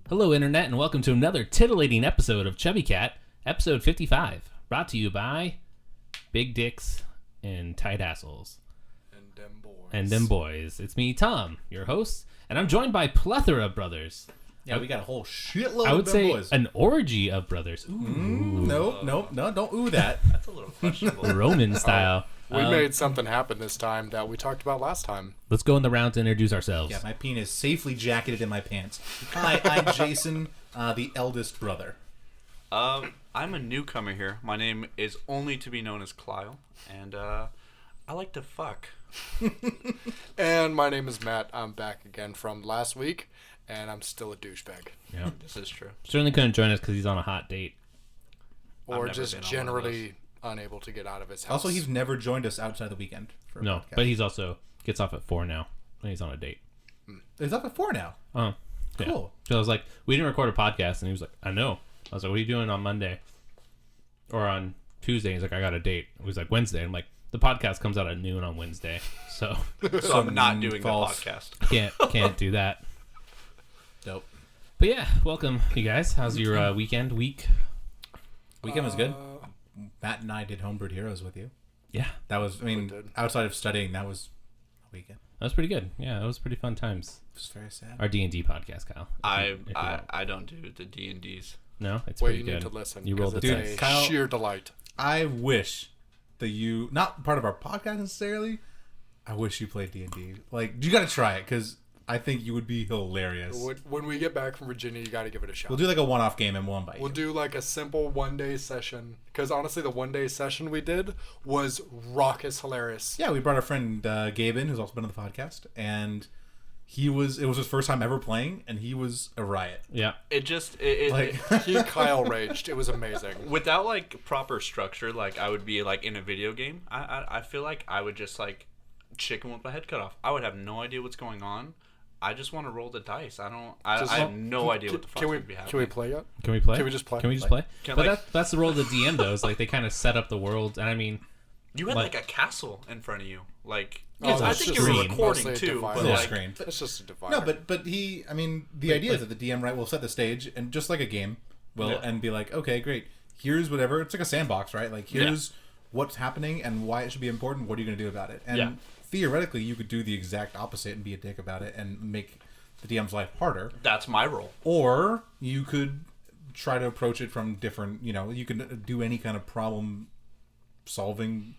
Hello, Internet, and welcome to another titillating episode of Chubby Cat, episode 55, brought to you by Big Dicks and Tight Assholes. And them boys. It's me, Tom, your host, and I'm joined by plethora brothers. Yeah, we got a whole shitload I would of say boys. An orgy of brothers. Ooh. No, don't ooh that. That's a little questionable. Roman style. We made something happen this time that we talked about last time. Let's go in the round to introduce ourselves. Yeah, my penis safely jacketed in my pants. Hi, I'm Jason, the eldest brother. I'm a newcomer here. My name is only to be known as Clive, and I like to fuck. And my name is Matt. I'm back again from last week, and I'm still a douchebag. Yeah. This is true. Certainly couldn't join us because he's on a hot date. Or never just been on one of generally unable to get out of his house. Also, he's never joined us outside the weekend. For a No, podcast. but he's also gets off at 4 now when he's on a date. He's up at 4 now. Oh, yeah. Cool. So I was like, we didn't record a podcast, and he was like, I know. I was like, what are you doing on Monday? Or on Tuesday? He's like, I got a date. He was like, Wednesday. I'm like, the podcast comes out at noon on Wednesday, so So I'm not doing false. the podcast. can't do that. Dope. But yeah, welcome you guys. How's your weekend week? Weekend was good. Matt and I did Homebrewed Heroes with you. Yeah, That was, did. outside of studying, that was a weekend. that was pretty good. Yeah, that was pretty fun times. It was very sad. Our D&D podcast, Kyle. I don't do the D&Ds. No, it's Wait, pretty you good. need to listen. You because rolled the it's dice. a Kyle- sheer delight. I wish that you, not part of our podcast necessarily, I wish you played D&D. Like, you got to try it, because I think you would be hilarious. When we get back from Virginia, you got to give it a shot. We'll do like a one-off game and we'll invite We'll you. do like a simple one-day session. Because honestly, the one-day session we did was raucous hilarious. Yeah, we brought our friend Gabe in, who's also been on the podcast, and it was his first time ever playing, and he was a riot. Yeah, It Like, He Kyle raged. It was amazing. without like proper structure, like I would be like in a video game. I feel like I would just like chicken with my head cut off. I would have no idea what's going on. I just want to roll the dice. I have no idea what the fuck's going to be happening. Can we play yet? can we play? Can we just play? Can we just play? Can, but like- that's the role of the DM though. Is like they kind of set up the world, and I mean, You had Like- like a castle in front of you. Like Oh, I it's think just you were screen. recording mostly a too, device. but little like screen. It's just a divider. No, but the idea is that the DM will set the stage, and just like a game, and be like, okay, great, here's whatever. It's like a sandbox, right? Like, here's what's happening and why it should be important. What are you going to do about it? And theoretically, you could do the exact opposite and be a dick about it and make the DM's life harder. that's my role. Or you could try to approach it from different, you can do any kind of problem solving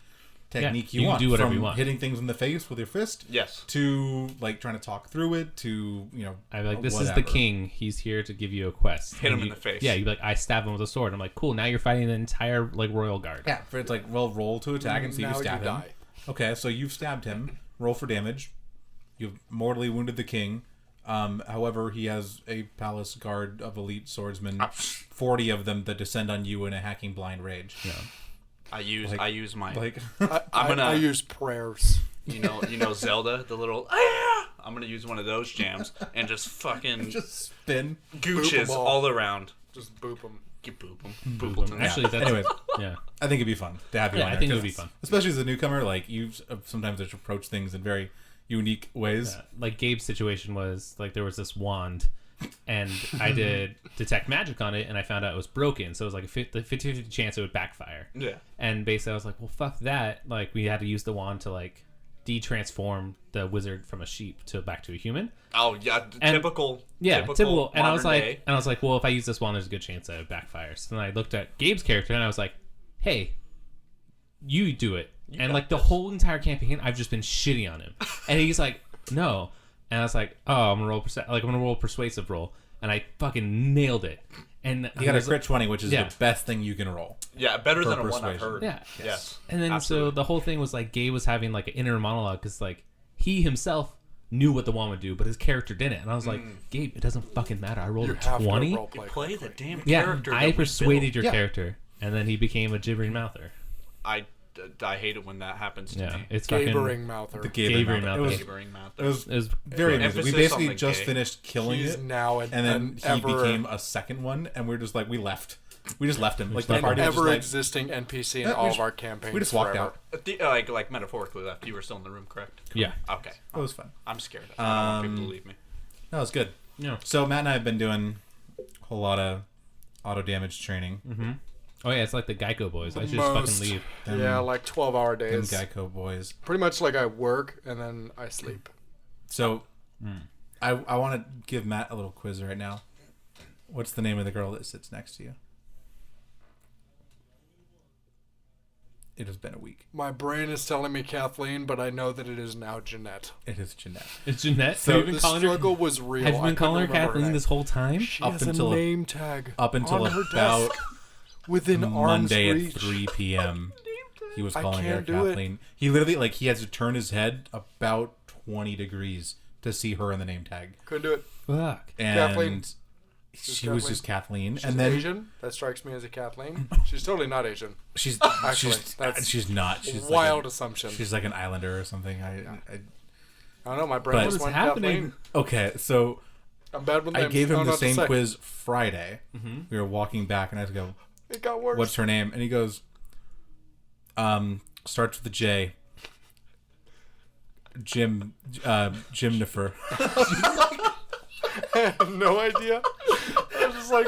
technique you can want. do whatever from you want. hitting things in the face with your fist. Yes. To like trying to talk through it to, I'm like, this is whatever. the king. He's here to give you a quest. Hit And him in you- the face. Yeah, you'd be like, I stab him with a sword. I'm like, cool. Now you're fighting the entire like royal guard. Yeah, for it's like, well, roll to attack and see if Now you stab you him. die. Okay, so you've stabbed him. Roll for damage. You've mortally wounded the king. However, he has a palace guard of elite swordsmen, 40 of them that descend on you in a hacking blind rage. Yeah. I use my Like, I use prayers. you know Zelda, the little I'm gonna use one of those jams and just fucking just spin. gooches Boop 'em all around. Just boop them. Get boop 'em. Boom. Boopleton. Actually, that's Anyways, yeah. I think it'd be fun to have you Yeah, on I here, think it would 'cause be fun. especially as a newcomer. Like, you sometimes just approach things in very unique ways. Like Gabe's situation was like there was this wand, and I did detect magic on it, and I found out it was broken. So it was like a 50-50 chance it would backfire. Yeah. And basically, I was like, well, fuck that. Like, we had to use the wand to, like, de-transform the wizard from a sheep back to a human. Oh yeah, And- typical. Yeah, typical. And I was modern like, day. well, if I use this wand, there's a good chance that it backfires. So then I looked at Gabe's character, and I was like, hey, you do it. And, got like, the whole entire campaign, I've just been shitting on him. And he's like, no. And I was like, oh, I'm gonna roll persuasive roll. And I fucking nailed it. And You got a crit 20, which is Yeah. the best thing you can roll. Yeah, better for than a one I've persuasion. heard. Yeah. Yes. And then Absolutely. so the whole thing was like Gabe was having like an inner monologue because like he himself knew what the wand would do, but his character didn't. And I was like, Gabe, it doesn't fucking matter. I rolled You a have to 20. roleplay. Play the damn Yeah, character. I that we persuaded built. your Yeah. character, and then he became a gibbering mouther. I hate it when that happens to Yeah, me. it's fucking. Gabering mouther. The Gabering Gabriel mouth. It was, Neighboring mouth. it was It was very amusing. We Emphasis basically on the just gay. finished killing He's it, now and then he became a second one, and we're just like, we left. We just left him. Like, the an party was just like, ever-existing NPC in Yeah, all of our campaigns. we just walked forever. out. Like metaphorically left. You were still in the room, correct? Yeah. Okay. It was fun. I'm scared. I don't want people to leave me. No, it was good. Yeah. So Matt and I have been doing whole lot of auto damage training. Mm-hmm. Oh yeah, it's like the Geico boys. I should just fucking leave. Yeah, like 12-hour days. Them Geico boys. Pretty much like I work and then I sleep. So, I want to give Matt a little quiz right now. What's the name of the girl that sits next to you? It has been a week. My brain is telling me Kathleen, but I know that it is now Jeanette. It is Jeanette. It's Jeanette. So have you been The calling struggle her? was real. Have you I been calling her couldn't remember Kathleen name. this whole time? She Up has until a name tag. Up until on her about desk within arm's Monday reach. at 3 p.m. He was I calling her can't do it. Kathleen. He literally, he had to turn his head about 20 degrees to see her in the name tag. Couldn't do it. Fuck. And Kathleen. she was just Kathleen. She's and then Asian. That strikes me as a Kathleen. She's totally not Asian. she's Actually, she's, that's she's not. She's Wild like assumption. she's like an islander or something. I don't know. My brain But- just What is went happening? Kathleen. okay, so I'm bad with I names. gave I him don't know the what to same say. quiz Friday. We were walking back, and I had to go, It got worse. "What's her name?" And he goes, "Starts with a J." Jimnifer. I have no idea. I was just like,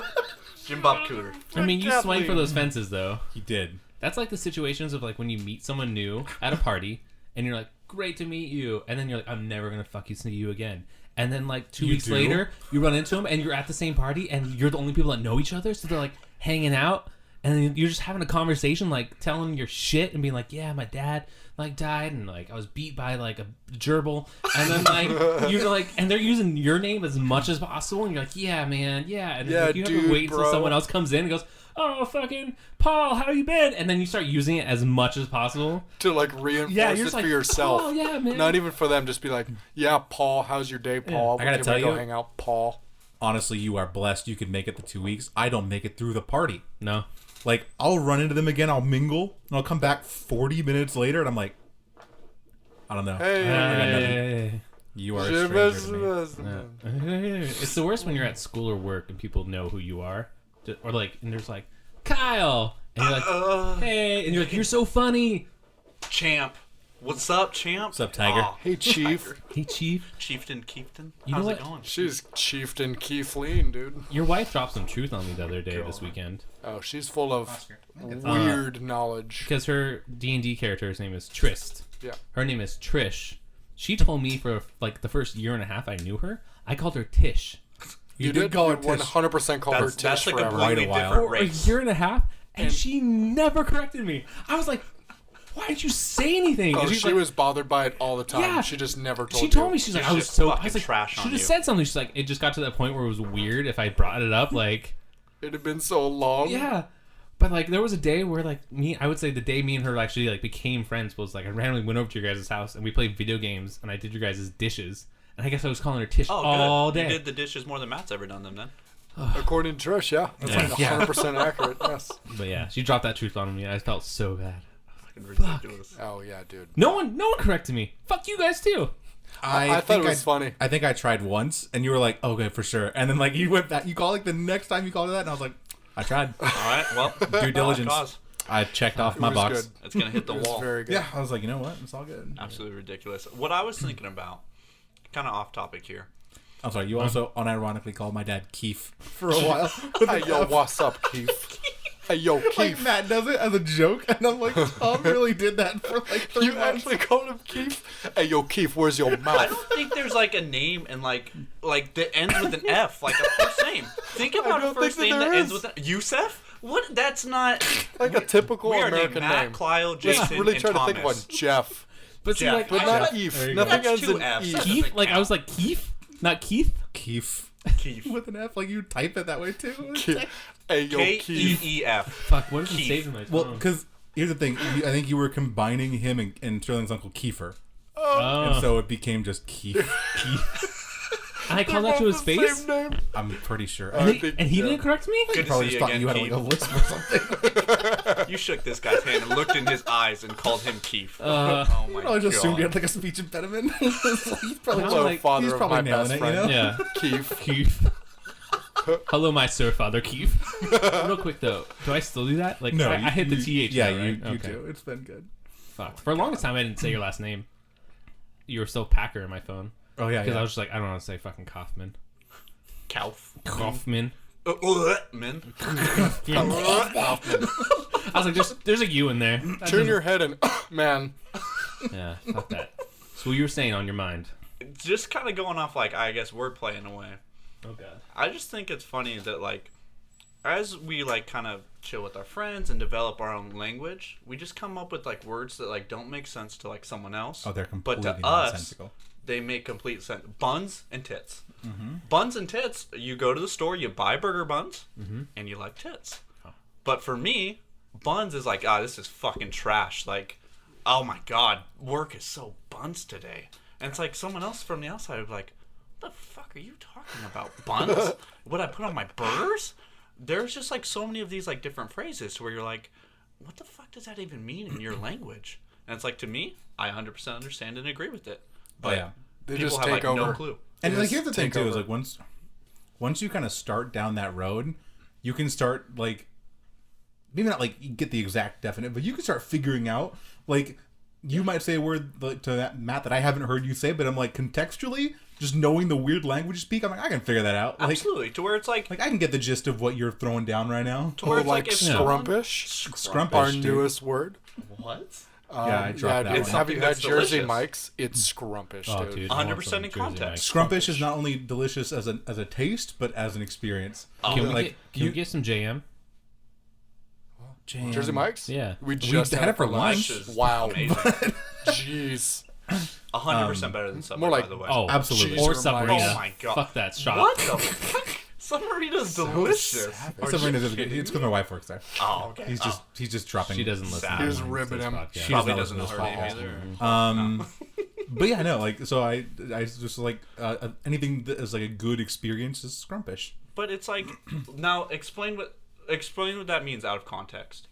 Jim Bob Cooter. I mean, you swing for Kathleen. those fences though. He did. That's like the situations of like when you meet someone new at a party and you're like, great to meet you. And then you're like, I'm never going to fuck you, see you again. And then like 2 You weeks do? later, you run into them and you're at the same party and you're the only people that know each other. So they're like hanging out and then you're just having a conversation, like telling your shit and being like, yeah, my dad like died and like I was beat by like a gerbil. And then like, you're like, and they're using your name as much as possible. And you're like, yeah, man, yeah. And then Yeah, like, you have dude, to wait until bro. someone else comes in and goes, oh, fucking Paul, how you been? And then you start using it as much as possible. to like reinforce Yeah, it you're for just like, yourself. oh, yeah, man. Not even for them. Just be like, yeah, Paul, how's your day, Paul? I gotta Can tell we go you- hang out, Paul. Honestly, you are blessed. You could make it the 2 weeks. I don't make it through the party. No. Like, I'll run into them again. I'll mingle, and I'll come back 40 minutes later, and I'm like, I don't know. Hey. I got nothing. Hey. You are a stranger to me. It's the worst when you're at school or work and people know who you are. Or like, and there's like, Kyle! And you're like, hey! And you're like, you're so funny! Champ. What's up, champ? What's up, Tiger? Aw, Hey, Chief. Hey, Chief. Chieftain Keefton. You know How's what? it going? She's Chieftain Kathleen, dude. Your wife dropped some truth on me the other day this weekend. Oh, she's full of weird knowledge. Because her D&D character's name is Trist. Yeah. Her name is Trish. She told me for like the first year and a half I knew her, I called her Tish. You did call her 100% call her That's Tish like a forever. completely Quite a while. different For a race. year and a half, and she never corrected me. I was like, why didn't you say anything? Oh, And she's she like, was bothered by it all the time. Yeah. She just never told She you. told me, she's like, She's I was just so, I fucking was like, trash should on have you. said something. She's like, it just got to that point where it was weird if I brought it up, like, It had been so long. yeah. But like, there was a day where like I would say the day me and her actually like became friends was like I randomly went over to your guys' house and we played video games and I did your guys' dishes. And I guess I was calling her Tish Oh, all good. day. You did the dishes more than Matt's ever done them then. According to Trish, yeah. That's like Yeah. 100% accurate, yes. But yeah, she dropped that truth on me. I felt so bad. Fucking ridiculous. Oh, yeah, dude. No one corrected me. Fuck you guys too. I thought it was funny. I think I tried once, and you were like, okay, for sure. And then, like, you went back. You called, like, the next time you called her that, and I was like, I tried. All right, well, Due diligence. cause. I checked off my was box. good. It's gonna hit the It was wall. very good. Yeah, I was like, you know what? It's all good. Absolutely ridiculous. What I was thinking about, kind of off topic here. I'm sorry. You also unironically called my dad Keith for a while. Hey, yo, what's up, Keith? Hey, yo, Like, Keith. Matt does it as a joke, and I'm like, Tom really did that for like 3 You months. actually called him Keith? Hey, yo, Keith, where's your I mouth? don't think there's like a name and like that ends with an F, like a first name. Think about a don't first think that name that there ends is. with Yusef. What? That's not. Like a typical We are named American Matt, name. Clio, Just Jason, really and trying to Thomas. think of one. Jeff. But see, Jeff. like, But I- not There you Eve. go. Nothing That's ends two in Fs. Eve. That's Keith, like I count. was like Keith, not Keith. Keith. Keith. With an F, like you type it that way too. Hey, yo, Keith. Keef. Fuck, what is he Keith. saved in my phone? Well, because here's the thing. I think you were combining him and Sterling's uncle Kiefer, and so it became just Keith. I called that to his face, Same name. I'm pretty sure. and he, think- and he yeah. didn't correct me. Good to Probably see just you thought again, you had Keith. like a lisp or something. You shook this guy's hand and looked in his eyes and called him Keith. Uh, Oh my I god. just assumed you had like a speech impediment. He's probably, Hello, like, father he's of probably my nailing best it, friend. you know? Yeah, Keith. Keith. Hello, my sir, Father Keith. Real quick though, do I still do that? Like, No, I hit the TH. Yeah, now, right? you Okay. do. It's been good. Fuck. For the longest time, I didn't say your last name. You were still Packer in my phone Oh yeah, because yeah. I was just like, I don't want to say fucking Kaufman. Kauf. Kaufman. Men. I was like, there's a U in there. Turn your head and man. Yeah, fuck that. So what you were saying on your mind? Just kind of going off, like, I guess wordplay in a way. Oh, God. I just think it's funny that, like, as we, like, kind of chill with our friends and develop our own language, we just come up with, like, words that, like, don't make sense to, like, someone else. Oh, they're completely But to us, nonsensical. they make complete sense. Buns and tits. Mm-hmm. Buns and tits, you go to the store, you buy burger buns, and you like tits. Oh. But for me, buns is like, this is fucking trash. Like, oh my God, work is so buns today. And it's like someone else from the outside would be like, what the fuck are you talking about? Buns? What I put on my burgers? There's just like so many of these like different phrases where you're like, what the fuck does that even mean in your language? And it's like, to me, I 100% understand and agree with it. But They people just have take like no over. clue. And like, Just here's the thing take too: is over. like once you kind of start down that road, you can start like maybe not like get the exact definite, but you can start figuring out like you might say a word like, to that Matt that I haven't heard you say, but I'm like contextually just knowing the weird language you speak, I'm like I can figure that out. Like, Absolutely. To where it's like I can get the gist of what you're throwing down right now. to where it's like if someone- scrumpish. Scrumpish, Our dude. newest word. What? Yeah, I dropped that dude, one. have you had That's Jersey delicious. Mike's? It's scrumpish, Oh, dude. dude. 100% I want in some Jersey context. Mike's. Scrumpish is not only delicious as a taste, but as an experience. Can we, like can we get some JM? Jam. Jersey Mike's? Yeah. We just had it for lunch. This is Wow. amazing. Jeez. 100% better than Subway, more like- by the way. Oh, Absolutely. Or Cheese or Mike's. Submarina. Oh my God. Fuck that shop. What the fuck? Submarina's delicious. Are Submarina you is kidding it's me? because my wife works there. Oh, okay. He's just dropping. She doesn't listen. Sad. to He was this ribbing him. podcast. She Probably doesn't doesn't know her listen to name this either. But yeah, no, like so I just like anything that is like a good experience is scrumpish. But it's like, now explain what that means out of context.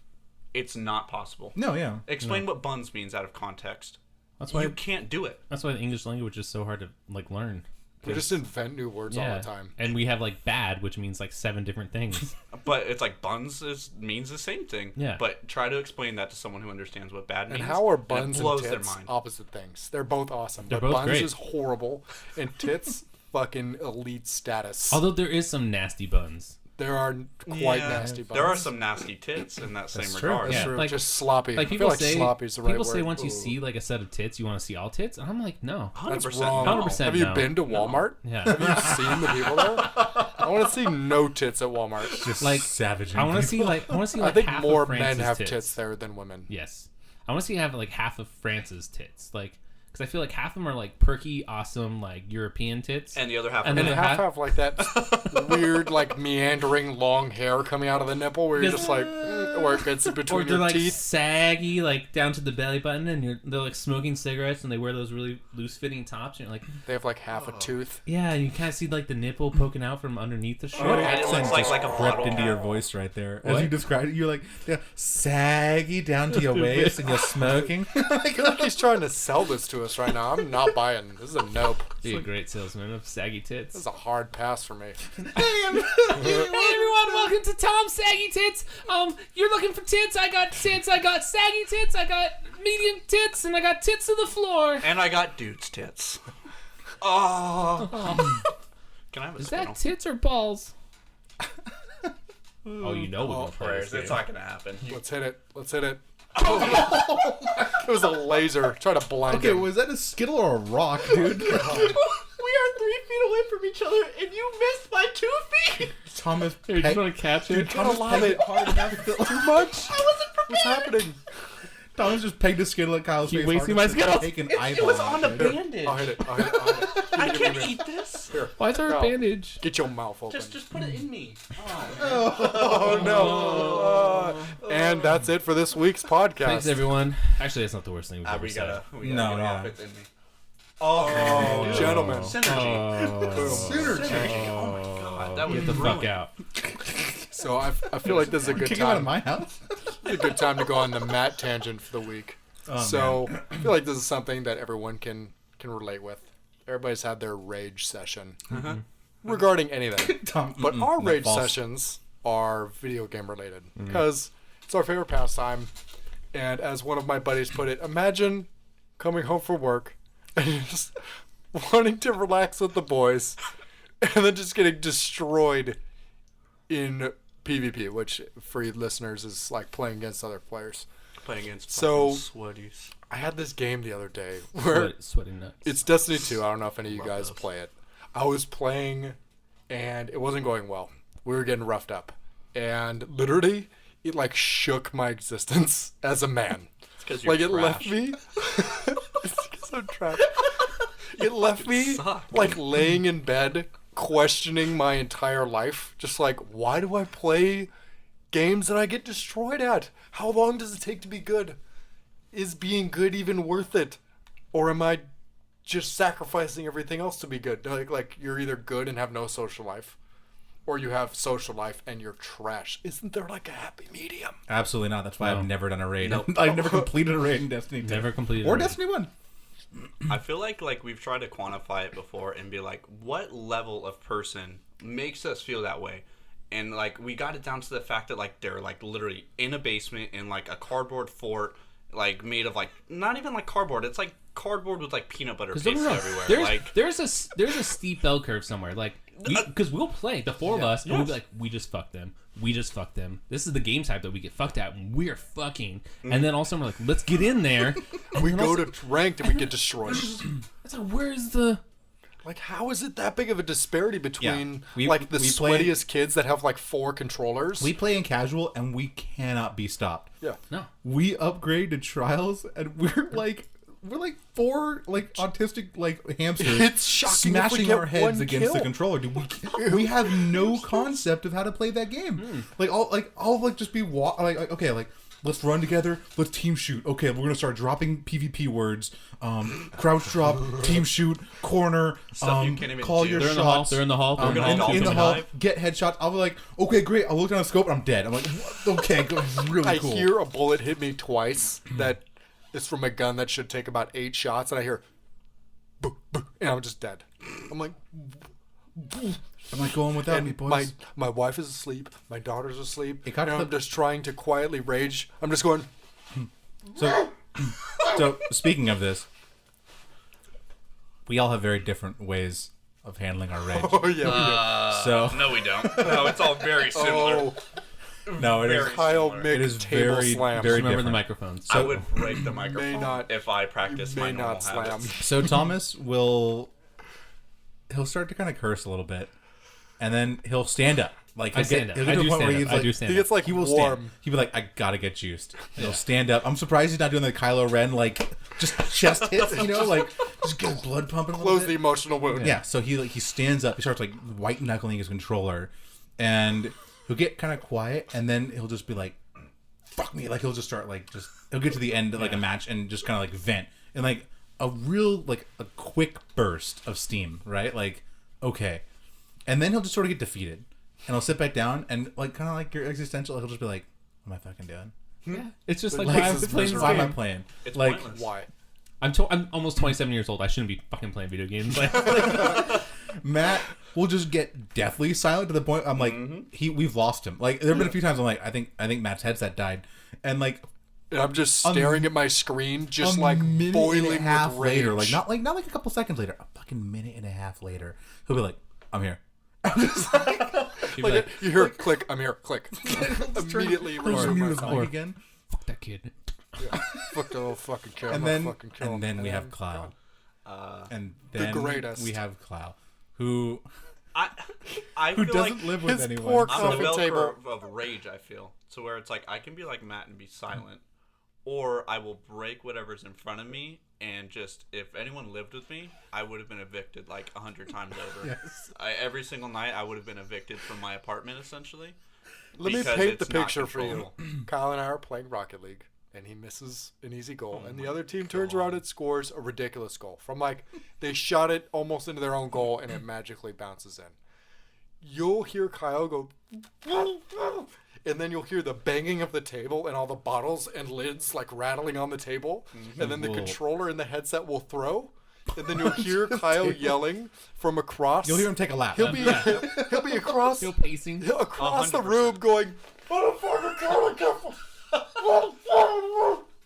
It's not possible. No, yeah. Explain what buns means out of context. That's why. You can't do it. That's why the English language is so hard to like learn. We just invent new words all the time. And we have like bad, which means like 7 different things. But it's like buns means the same thing. Yeah. But try to explain that to someone who understands what bad means. And how are and buns it blows and their tits mind. opposite things? They're both awesome. They're but both buns great. is horrible, and tits fucking elite status. Although there is some nasty buns. There are quite Yeah, nasty buns. There are some nasty tits in that same true. regard. Yeah. True. like- just sloppy. Like I people feel like say, sloppy's the right people word. say once you Ooh. see like a set of tits, you want to see all tits. And I'm like, no. 100% That's wrong. no. 100%. Have you no. been to Walmart? Yeah. Have you seen the people there? I want to see no tits at Walmart. Just Like, savage. I want to see like I think half more of France's men have tits. tits there than women. Yes, I want to see have like half of France's tits, like because I feel like half of them are like perky, awesome, like European tits. And the other half. And of then it. it- Half have like that weird, like meandering long hair coming out of the nipple, where you're Yes. just like, where it gets in or between they're your like teeth. saggy, like down to the belly button, and they're like smoking cigarettes, and they wear those really loose-fitting tops, and you're like, They have like half a tooth. yeah, and you kind of see like the nipple poking out from underneath the shirt. What And it accent looks just like a crept bottle into your cap. voice right there What? as you described it? You're like saggy down to your waist and you're smoking. I feel like he's trying to sell this to us right now. I'm not buying. This is a nope. Be a great salesman of saggy This tits. is a hard pass for me. Hey everyone, welcome to Tom's Saggy Tits. You're looking for tits. I got tits. I got saggy tits. I got medium tits, and I got tits to the floor. And I got dude's tits. Oh. Can I have a Is spinal? that tits or balls? Oh, you know we're gonna play Prayers. this It's game. not gonna happen. Let's hit it. Let's hit it. It was a laser. Try to blind Okay, him. was that a skittle or a rock, dude? We are 3 feet away from each other, and you missed by 2 feet. Thomas, Here, you just want to catch it? Thomas lob pegged it. it hard enough. Too much. What's happening? Thomas just pegged a skittle at Kyle's Keep face. wasting hard my enough to Skittles. take an It eyeball was out, on a dude. bandage. I'll hit it. I'll hit it. I'll hit it. I can't eat this. Here. Why is there a No. bandage? Get your mouth open. Just put it in me. Oh no! And that's it for this week's podcast. Thanks, everyone. Actually, that's not the worst thing we've ever We said. gotta No, get yeah. off. It's in me. Oh, Gentlemen. Synergy. Synergy. Oh my god, that was Get the fuck ruined. out. So I feel like this is a good Kick him out of time. my house. It's a good time to go on the Matt tangent for the week. So I feel like this is something that everyone can relate with. Everybody's had their rage session regarding anything. Tom, But our rage false. sessions are video game related because it's our favorite pastime. And as one of my buddies put it, imagine coming home from work and you're just wanting to relax with the boys and then just getting destroyed in PvP, which for you listeners is like playing against other players. Playing against sweaties. I had this game the other day where sweaty nuts. It's Destiny 2. I don't know if any of you guys play it. I was playing and it wasn't going well. We were getting roughed up. And literally, it like shook my existence as a man. It's because you're like trash. It left me. It's because I'm trash. It left me like laying in bed, questioning my entire life. Just like, why do I play games that I get destroyed at? How long does it take to be good? Is being good even worth it? Or am I just sacrificing everything else to be good? Like you're either good and have no social life, or you have social life and you're trash. Isn't there like a happy medium? Absolutely not. That's why No. I've never done a raid. Nope. I've never completed a raid in Destiny 2. Never completed Or a raid. Destiny 1. I feel like we've tried to quantify it before and be like, what level of person makes us feel that way? And like we got it down to the fact that like they're like literally in a basement in like a cardboard fort, like made of like not even like cardboard. It's like cardboard with like peanut butter paste everywhere. There's a steep bell curve somewhere. Like because we'll play the four of us and we'll be like, we just fucked them. We just fucked them. This is the game type that we get fucked at when we're fucking. And then all of a sudden we're like, let's get in there. We go to ranked and we get destroyed. It's like, where's the... Like, how is it that big of a disparity between We sweatiest kids that have like 4 controllers? We play in casual and we cannot be stopped. Yeah. No. We upgrade to trials and we're like 4 like autistic like hamsters. It's shocking if we smashing get our heads one against kill. the controller. Dude, we have no concept of how to play that game. I'll just be okay, like let's run together. Let's team shoot. Okay, we're gonna start dropping PvP words. Crouch drop, team shoot, corner. Stuff you can't even call do. your They're shots. in the hall. They're in the hall. In the hall, get headshots. I'll be like, okay, great. I'll look down the scope and I'm dead. I'm like, okay, really cool. I hear a bullet hit me twice that is from a gun that should take about 8 shots, and I hear, boo, boo, and I'm just dead. I'm like, I'm like, going without me, boys. My wife is asleep. My daughter's asleep. It got and to I'm just trying to quietly rage. I'm just going. So speaking of this, we all have very different ways of handling our rage. Oh yeah, So No, we don't. No, it's all very similar. oh, no, it is. Very Kyle similar. Mick It is table very, slams. very Remember the different. microphones. I would break the microphone not- if I practiced my may normal not slam. habits. So Thomas he'll start to kind of curse a little bit, and then he'll stand up. Like I stand up. I do stand He up. gets like He will warm. stand. He'll be like, I gotta get juiced. And he'll stand up. I'm surprised he's not doing the Kylo Ren like just chest hits, like just get his blood pumping a little Close bit. the emotional wound. Yeah, so he stands up. He starts like white knuckling his controller, and he'll get kind of quiet, and then he'll just be like, "Fuck me!" Like he'll just start he'll get to the end of like a match and just kind of like vent and like a real like a quick burst of steam, right? Like okay, and then he'll just sort of get defeated, and he'll sit back down and like kind of like your existential. He'll just be like, "What am I fucking doing? Yeah. It's just like, Like, why am I playing this why am I game? playing? It's like pointless. Why? I'm almost 27 years old. I shouldn't be fucking playing video games. Like, Matt will just get deathly silent to the point I'm like we've lost him. Like there have been a few times I'm like I think Matt's headset died, and like And I'm just staring at my screen, just a like minute boiling and a half with rage. later, not like a couple seconds later, a fucking minute and a half later, he'll be like, "I'm here." you'd be Like, like, you hear click, I'm here, click. Immediately Just resume mute my his phone. mic again, fuck that kid. Fuck the little fucking kill. and fucking then we have Cloud, and The then greatest. we have Cloud, who I who feel doesn't like live with his anyone. poor I'm so- the bell table. curve of rage, I feel. So where it's like I can be like Matt and be silent, or I will break whatever's in front of me, and just if anyone lived with me, I would have been evicted like 100 times over. Yes. Every single night, I would have been evicted from my apartment essentially. Let me because paint the it's not picture for you. controllable. Kyle and I are playing Rocket League, and he misses an easy goal, and the other team turns around and scores a ridiculous goal. From like, they shot it almost into their own goal, and it magically bounces in. You'll hear Kyle go, and then you'll hear the banging of the table and all the bottles and lids like rattling on the table, and then the Whoa. controller and the headset will throw, and then you'll hear Kyle yelling from across. You'll hear him take a lap. He'll be across Still pacing. across the 100%. room going,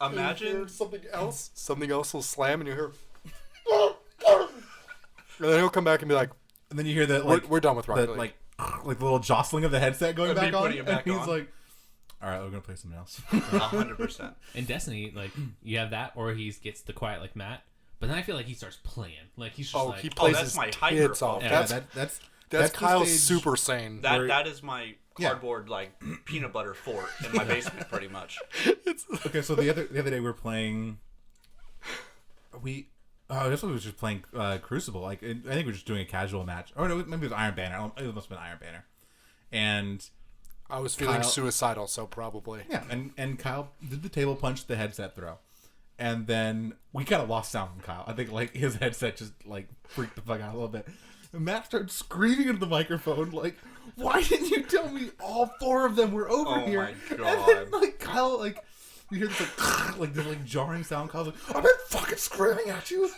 Imagine something else will slam, and you hear, and then he'll come back and be like, And then you hear that like we're done with Rocket League. like like the little jostling of the headset going back on. It back and he's on. like, all right, we're gonna play something else. 100%. In Destiny, like you have that, or he gets the quiet like Matt. But then I feel like he starts playing. Like he's just like, he plays that's his my tits hyper off. Yeah, That's the Kyle's stage Super Saiyan. That is my cardboard like peanut butter fort in my basement, pretty much. Okay, so the other day we were playing. I guess we was just playing Crucible. Like I think we were just doing a casual match. Or no, maybe it was Iron Banner. It must have been Iron Banner. And I was feeling suicidal, so probably. Yeah, and Kyle did the table punch, the headset throw. And then we kind of lost sound from Kyle. I think like his headset just like freaked the fuck out a little bit. And Matt started screaming into the microphone like, "Why didn't you tell me all 4 of them were over here?" Oh my God. And then like Kyle like you hear this like this like jarring sound. Kyle's like, "I've been fucking screaming at you."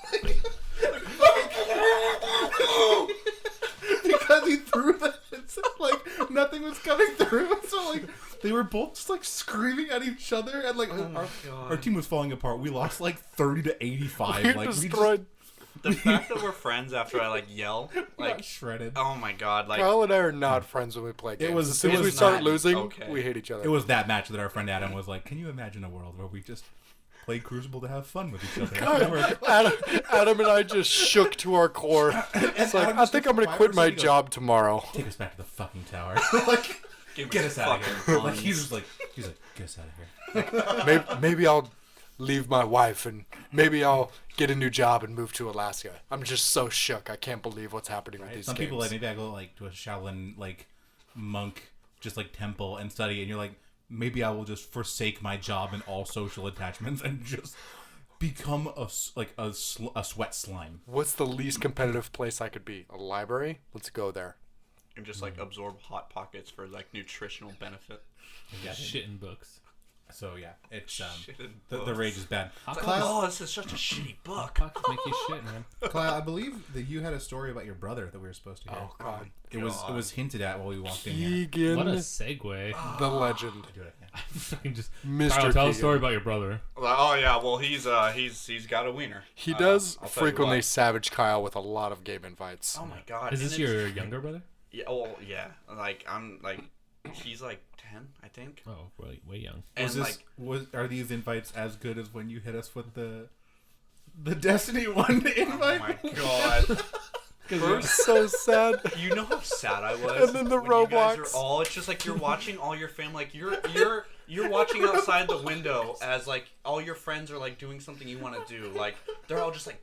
Because he threw the headset, like nothing was coming through. So like they were both just like screaming at each other, and like our team was falling apart. We lost like 30-85. We Like destroyed. The fact that we're friends after I like yell, we like got shredded. oh my God, like Kyle and I are not friends when we play games. was- As soon it as we was start not- losing, okay. we hate each other. It was that match that our friend Adam was like, "Can you imagine a world where we just play Crucible to have fun with each other?" Adam and I just shook to our core. It's like, Adam I just think took I'm going to 5%, quit my he goes, job tomorrow. Take us back to the fucking tower. Like, give me get us some out of here. fucking Like puns. he's like, get us out of here. Maybe I'll leave my wife and maybe I'll get a new job and move to Alaska. I'm just so shook. I can't believe what's happening with these Some games. people like maybe I go like to a Shaolin like monk just like temple and study, and you're like, maybe I will just forsake my job and all social attachments and just become a sweat slime. What's the least competitive place I could be? A library? Let's go there. and just like absorb hot pockets for like nutritional benefit. Yeah, shit in books. So yeah, it's Shit in the books. rage is bad. Hot Like, pockets, oh, this is such a shitty book. pockets make you shit, man. Kyle, I believe that you had a story about your brother that we were supposed to hear. Oh God, It was hinted at while we walked in here. Keegan, What a segue. the legend. Do it, yeah. Fucking just Mr. Kyle, tell a Keegan. story about your brother. Like, oh yeah, well he's got a wiener. He does I'll tell you frequently what. savage Kyle with a lot of game invites. Oh my God. Is and this it's- your younger brother? Yeah. Well, yeah. Like I'm like, he's like 10, I think. Oh, way young. And Was like, are these invites as good as when you hit us with the Destiny 1 oh invite? my God. So sad. You know how sad I was. And then the when you guys Roblox. are all. It's just like you're watching all your family. Like you're watching outside the window as like all your friends are like doing something you want to do. Like they're all just like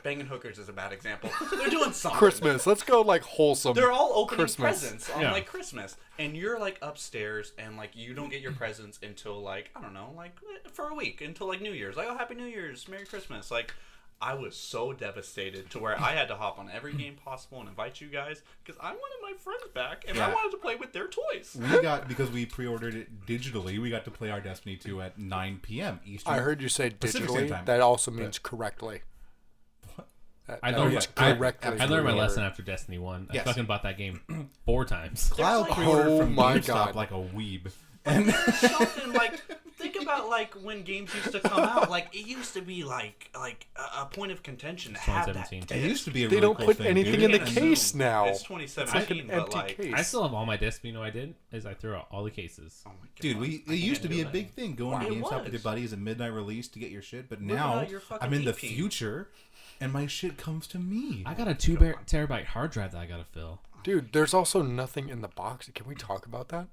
banging hookers is a bad example. They're doing something. Christmas. Let's go like wholesome. They're all opening Christmas. presents on Yeah. like Christmas, and you're like upstairs, and like you don't get your presents until like I don't know, like for a week until like New Year's. Like, oh, Happy New Year's, Merry Christmas. Like, I was so devastated to where I had to hop on every game possible and invite you guys because I wanted my friends back and I Yeah. wanted to play with their toys. We got, because we pre-ordered it digitally, we got to play our Destiny 2 at 9 p.m. Eastern. I heard you say Pacific Standard digitally. Time. That also means correctly. I That learned, means yeah. correctly. I learned my Absolutely. lesson after Destiny 1. I Yes. fucking bought that game 4 times. Kyle There's like- pre-ordered Oh from my GameStop God. like a weeb. And Something like think about like when games used to come out. Like it used to be like a point of contention to have that. 2017. it used to be a They really don't cool put thing, anything dude. in the Can't case assume now. It's It's 2017, like an but empty like case. I still have all my discs, but you know what I did? Is I threw out all the cases. oh my God. Dude, it used to be a big thing going to It GameStop with was. your buddies at midnight release to get your shit. But Look now at your fucking I'm in the EP. future, and my shit comes to me. I got a 2 terabyte hard drive that I gotta fill. Dude, there's also nothing in the box. Can we talk about that?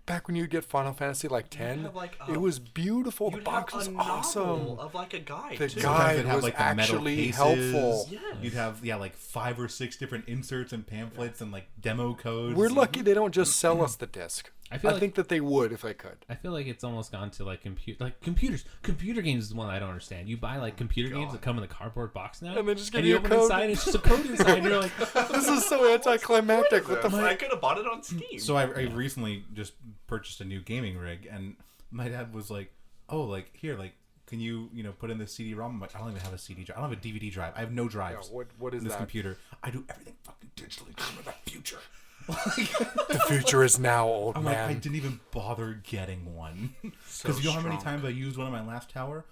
Back when you get Final Fantasy like 10, have, like, it was beautiful. The You'd box have was a novel awesome. of like a guide. The too. guide Sometimes it'd have, was like, the metal actually cases. helpful. Yes. You'd have like 5 or 6 different inserts and pamphlets and like demo codes. We're lucky they don't just sell us the disc. I feel I like think that they would if they could. I feel like it's almost gone to like computers. Computer games is the one I don't understand. You buy like computer games that come in the cardboard box now, And they just give you you a open code. inside, and it's just a code inside, and you're like, This is so anticlimactic. What the I fuck? could have bought it on Steam. So I recently just purchased a new gaming rig, and my dad was like, "Oh, like here, like can you put in the CD-ROM?" I'm like, "I don't even have a CD drive. I don't have a DVD drive. I have no drives What is in this that? computer. I do everything fucking digitally. I'm in the future." The future is now, old I'm like, I man. didn't even bother getting one So because you know how many strong. times I used one in my last tower?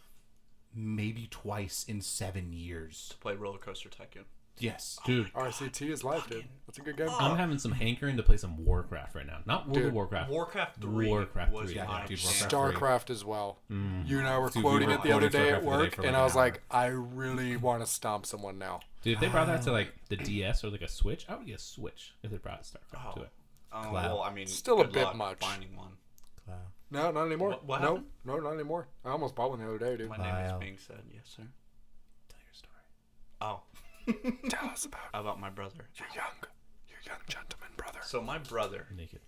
Maybe twice in 7 years. Play Roller Coaster Tycoon. Yes. Dude. RCT is live, dude. That's a good game. I'm having some hankering to play some Warcraft right now. Not World of Warcraft. Warcraft 3 Warcraft was 3. my dude, jam. StarCraft as well. You and I were Dude, quoting we were it the other quoting day StarCraft at the other day work, for and like I was an hour. like, I really want to stomp someone now. Dude, if they brought that to like the DS or like a Switch, I would get a Switch if they brought StarCraft to it. Well, I mean, Still a good bit luck much. finding one. No, not anymore. What no, happened? no, not anymore. I almost bought one the other day, dude. My name is being said. Yes, sir. Tell your story. Oh, Tell us about my brother. your young gentleman brother. So my brother, Naked.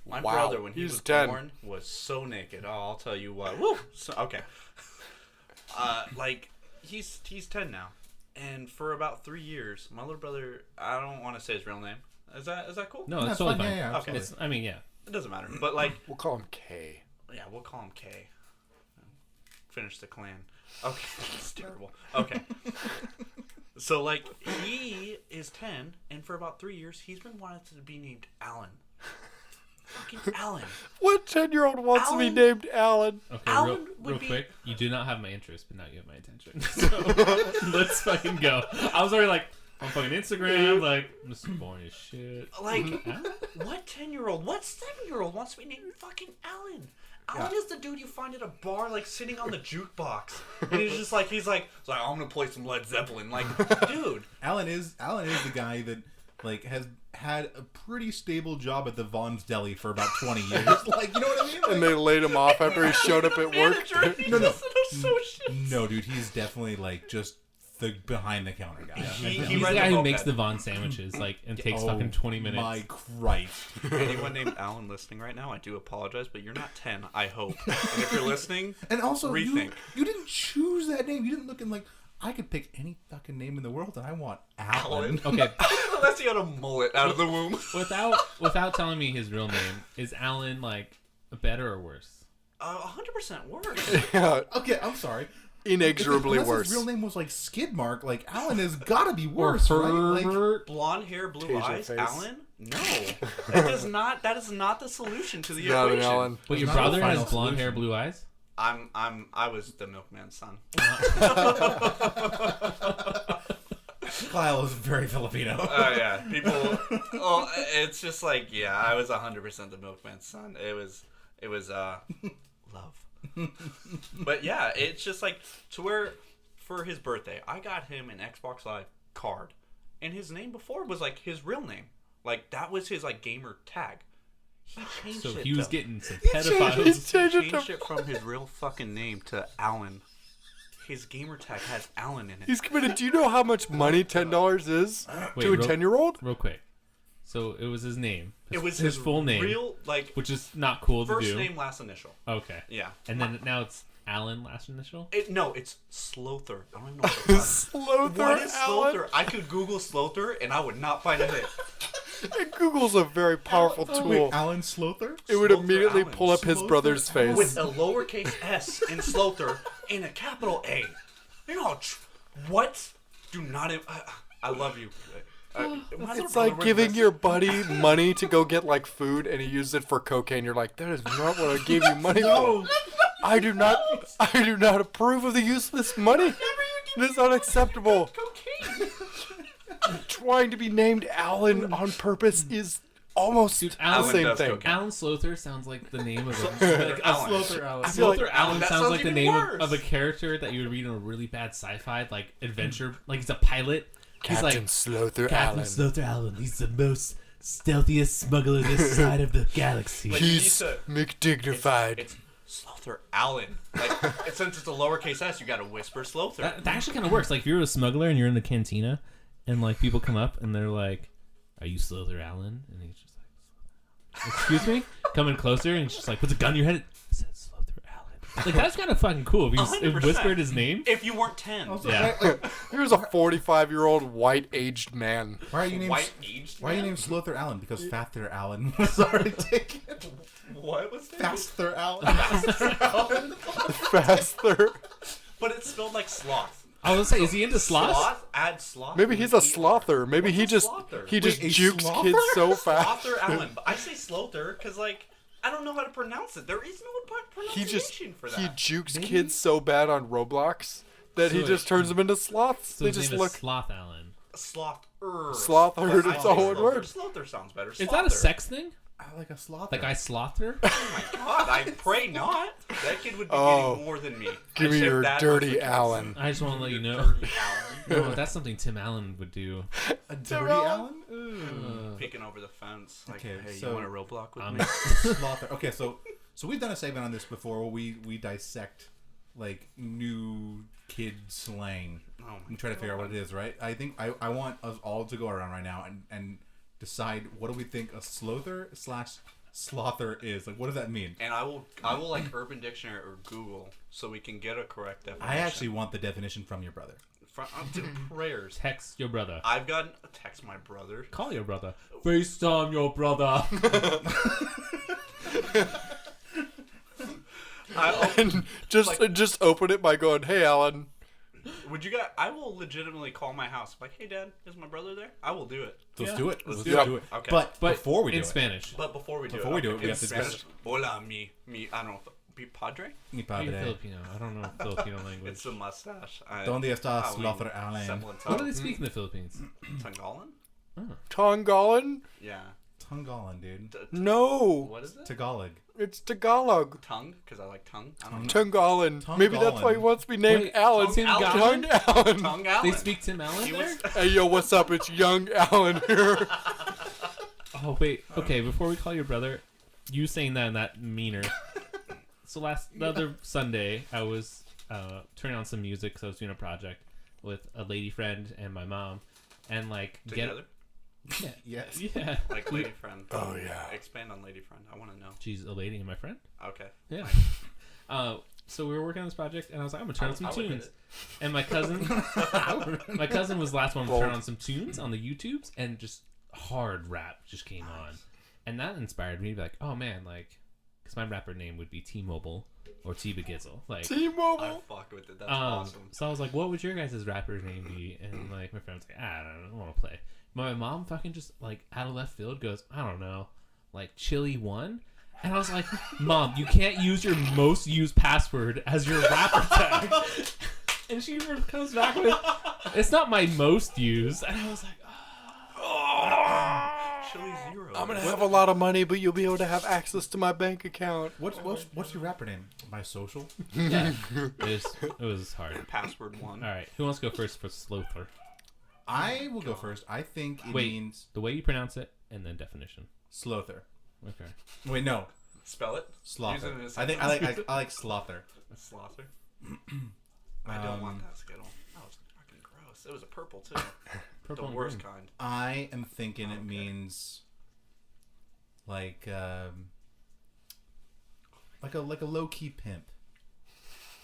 my Wow. brother, when he He's was 10. born, was so naked. Oh, I'll tell you what. Woo. So, okay. Like he's 10 now, and for about 3 years, my little brother. I don't want to say his real name. Is that cool? No, that's That's totally fine. fine. Yeah, yeah, Okay. It's, I mean, yeah. It doesn't matter. But like, We'll call him K. yeah, we'll call him K. Finish the clan. Okay, it's terrible. Okay. So like, he is 10, and for about 3 years, he's been wanting to be named Allen. Fucking Allen. What 10-year-old wants to be Alan? named Alan? Okay, Alan would real be- quick. You do not have my interest, but now you have my attention. So let's fucking go. I was already like, on fucking Instagram, like, this is boring as shit. Like, what 10-year-old, what 7-year-old wants to be named fucking Allen? Allen is the dude you find at a bar, like, sitting on the jukebox. And he's like, I'm gonna play some Led Zeppelin. Like, dude. Alan is the guy that like has had a pretty stable job at the Vaughn's Deli for about 20 years. Like, you know what I mean? And they laid him off after he showed up at work. No. So shit. No, dude, he's definitely like just the behind the counter guy. He He's the read guy who book makes at- the Vaughn sandwiches, like, and takes fucking 20 minutes. My Christ. Anyone named Alan listening right now, I do apologize, but you're not 10, I hope. And if you're listening, And also, rethink. you didn't choose that name. You didn't look in like, I could pick any fucking name in the world, and I want Alan. Okay, Unless he had a mullet out of the womb. without telling me his real name, is Alan, like, better or worse? 100% worse. Yeah, Okay, I'm sorry. inexorably Unless worse. His real name was like Skidmark. Like Alan has got to be worse, right? Like, Blonde hair, blue Taser eyes, face. Alan? No. That is not the solution to the Not an equation. Alan. But your not the brother has final blonde hair, solution. blue eyes? I was the milkman's son. Kyle is very Filipino. Oh yeah, people. Oh, it's just like I was 100% the milkman's son. It was love. But yeah, it's just like to where for his birthday, I got him an Xbox Live card, and his name before was like his real name. Like that was his like gamer tag. He changed So it. he was to- getting some He pedophiles. changed it from his real fucking name to Alan. His gamer tag has Alan in it. He's committed. Do you know how much money $10 is Wait, to a real- 10-year-old? Real quick. So it was his name. It was his full name, real like which is not cool to first do. name, last initial. Okay. Yeah. And then now it's Alan last initial? No, it's Slother. I don't even know what the fuck. Slother What is Allen? Slother? I could Google Slother and I would not find a hit. And Google's a very powerful tool. Wait, Alan Slother? It would Slother immediately Allen. pull up his Slother brother's Allen. face. With a lowercase s in Slother and a capital A. You know how what? Do not. I love you. It's like giving your buddy money to go get like food, and he used it for cocaine. You're like, that is not what I gave you money for. I do not approve of the use of this money. It is unacceptable. cocaine. Trying to be named Alan on purpose is almost the Alan same does thing. cocaine. Alan Slother sounds like the name of Slother Allen. Slother Allen. I feel like Slother Allen that sounds sounds like the even name worse. of a character that you would read in a really bad sci-fi like adventure. Like he's a pilot. He's Captain like Slother Captain Allen. Slother Allen. He's the most stealthiest smuggler this side of the galaxy. Like, He's you McDignified. It's Slother Allen. Like since it's a lowercase s, you got to whisper Slother. That actually kind of works. Like if you're a smuggler and you're in the cantina, and like people come up and they're like, "Are you Slother Allen?" And he's just like, "Excuse me." Coming closer and he's just like, puts a gun in your head. It says Slother Allen. Like that's kind of fucking cool. If he 100%. whispered his name. If you weren't 10. Yeah. Here's a 45-year-old white-aged man. Why are you named White aged Why are you man? named Slother Allen? Because Father Allen was already taken. What was that? Faster Allen. Faster. But it's spelled like sloth. I was gonna say, is he into sloths? Sloth? Add sloth. Maybe he's a slother. Maybe he What's a just slother? he just Wait, a jukes slother? kids so fast. Slother Allen. But I say Slother because, like, I don't know how to pronounce it. There is no He just pronunciation for that. he jukes kids so bad on Roblox that he just turns them into sloths. So they his just name look is Sloth-Allen. Slother. Slother. It's a whole word. Slother sounds better. Is that a sex thing? I like a sloth. Like I sloth her? Oh my god! I pray not. That kid would be getting more than me. Give me your dirty Allen. I just want to let you know. Dirty Allen. No, that's something Tim Allen would do. A dirty Allen? Peeking over the fence. Like, Okay, hey, so- you want a Roblox with me? Slother. Okay, so we've done a segment on this before where we dissect like new kid slang and try to figure out what it is, right? I think I want us all to go around right now and decide what do we think a slother/slother is. Like, what does that mean? And I will like Urban Dictionary or Google so we can get a correct definition. I actually want the definition from your brother. To prayers. Text your brother. I've gotten a text my brother. Call your brother. FaceTime your brother. And just open it by going, "Hey, Alan." Would you guys? I will legitimately call my house. Like, hey, Dad, is my brother there? I will do it. Let's do it. Let's do do it. Okay. But But before we do in it, Spanish. But before we do we do it, we in have to Spanish. Hola, mi. I don't know. Be padre? mi You're padre. Filipino. I don't know Filipino language. It's a mustache. ¿Dónde está sLoatherAllen? What do they speak in the Philippines? Tagalog? Tongalan? Yeah. Tagalog, dude. No, What is it? Tagalog. it's Tagalog. Tongue? Because I like tongue. I don't know. Tongalan. Maybe that's why he wants to be named Wait, Alan. Tim Allen? Allen? Allen. Tongue Allen. They speak Tim Allen He there? was- Hey, yo, what's up? It's young Alan here. Oh, wait. Okay, before we call your brother, you saying that and that meaner. So the other Sunday, I was turning on some music because I was doing a project with a lady friend and my mom. And, like, Together? Yes. Yeah. Like lady friend. Oh, yeah. Expand on lady friend. I want to know. She's a lady and my friend. Okay. Yeah. So we were working on this project, and I was like, I'm gonna turn on some I would hit tunes. it. And my cousin was the last one to turn on some tunes on the YouTubes, and just hard rap just came on, and that inspired me to be like, oh man, like, because my rapper name would be T-Mobile or T-Bagizzle, like. I T-Mobile. fuck with it. That's awesome. So I was like, what would your guys' rapper's name be? And like my friend was like, I don't want to play. My mom fucking just like out of left field goes, I don't know, like Chili One. And I was like, Mom, you can't use your most used password as your rapper tag. And she comes back with, it's not my most used. And I was like, Chili Zero. I'm gonna have a lot of money, but you'll be able to have access to my bank account. What's your rapper name? My social? yeah. It was hard. Password 1. All right, who wants to go first for Slother? I will go first. I think it Wait. means The way you pronounce it, and then definition. slother. Okay. Wait, no, Spell it. slother. Use it in a I think I like slother. Slother. I don't want that Skittle. That was fucking gross. It was a purple too. Purple The and worst green. kind. I am thinking it Okay. means like a low key pimp.